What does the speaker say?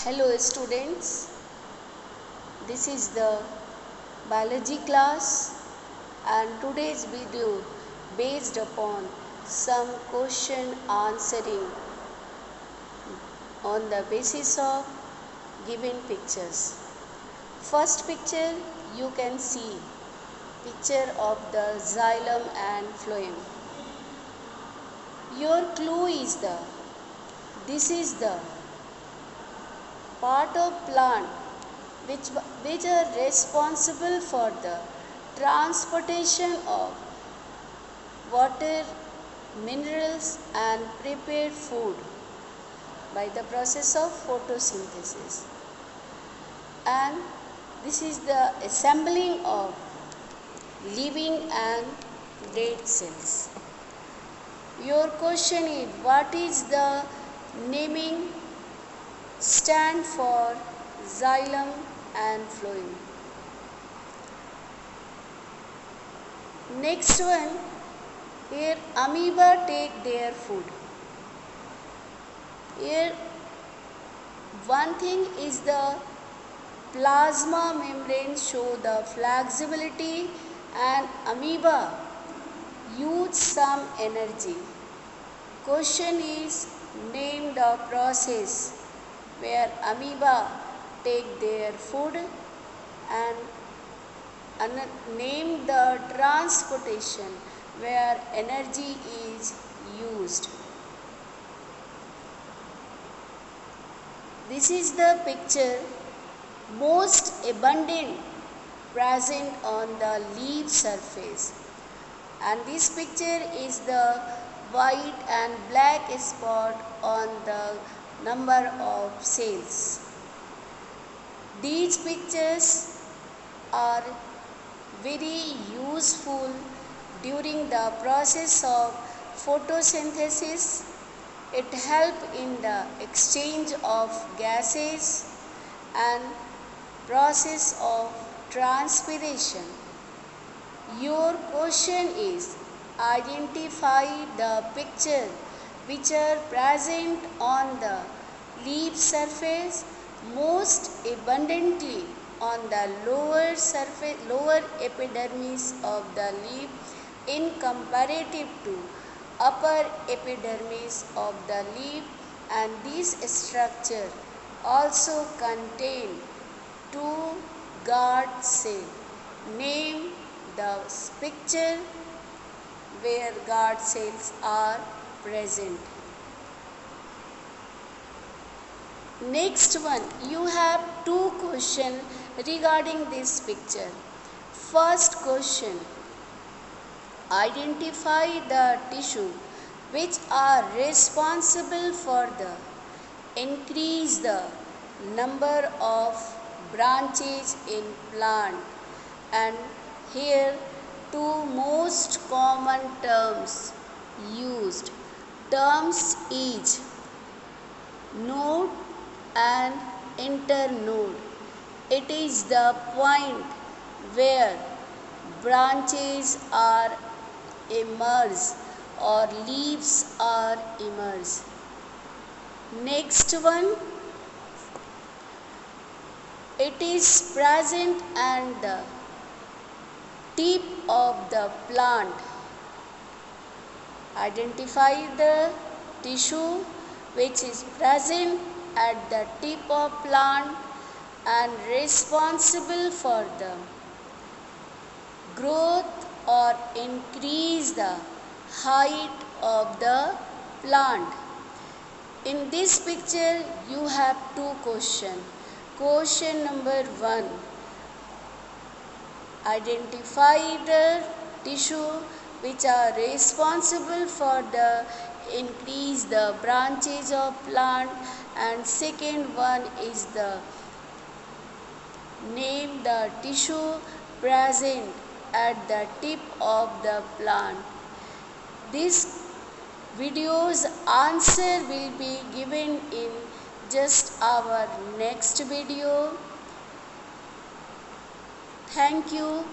Hello students, this is the biology class and today's video based upon some question answering on the basis of given pictures. First picture you can see picture of the xylem and phloem. Your clue is this is the part of plant which are responsible for the transportation of water, minerals and prepared food by the process of photosynthesis. And this is the assembling of living and dead cells. Your question is, what is the naming stand for xylem and phloem? Next one, here amoeba take their food. Here one thing is the plasma membrane show the flexibility and amoeba use some energy. Question is, name the process where amoeba take their food and name the transportation where energy is used. This is the picture most abundant present on the leaf surface, and this picture is the white and black spot on the number of cells. These pictures are very useful during the process of photosynthesis. It helps in the exchange of gases and process of transpiration. Your question is, identify the picture which are present on the leaf surface most abundantly on the lower epidermis of the leaf in comparative to upper epidermis of the leaf, and this structure also contain two guard cells. Name the picture where guard cells are present. Next one, you have two questions regarding this picture. First question, identify the tissue which are responsible for the increase the number of branches in plant. And here two most common terms used. Terms is node and internode. It is the point where branches are emerged or leaves are emerged. Next one, it is present at the tip of the plant. Identify the tissue which is present at the tip of plant and responsible for the growth or increase the height of the plant. In this picture you have two questions. Question number 1, identify the tissue which are responsible for the increase the branches of plant, and second one is the name the tissue present at the tip of the plant. This video's answer will be given in just our next video. Thank you.